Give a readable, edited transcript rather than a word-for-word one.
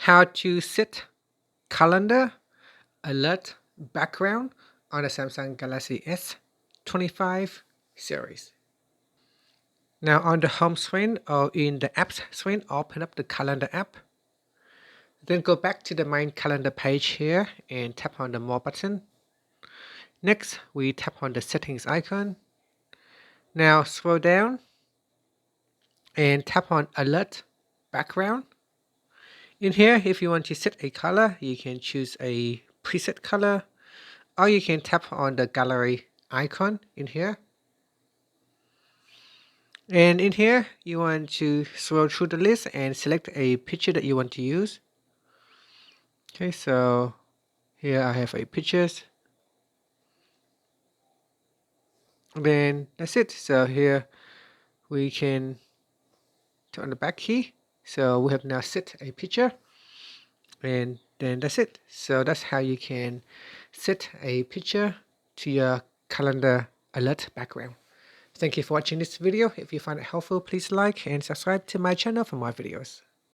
how to set calendar alert background on the Samsung Galaxy S25 series. Now on the home screen or in the apps screen, open up the calendar app. Then go back to the main calendar page here and tap on the more button. Next, we tap on the settings icon. Now scroll down and tap on alert background. In here, if you want to set a color, you can choose a preset color, or you can tap on the gallery icon in here. And in here, you want to scroll through the list and select a picture that you want to use. Okay, so here I have a pictures. Then that's it. So here we can turn on the back key. So we have now set a picture. And then that's it. So that's how you can set a picture to your calendar alert background. Thank you for watching this video. If you find it helpful, please like and subscribe to my channel for more videos.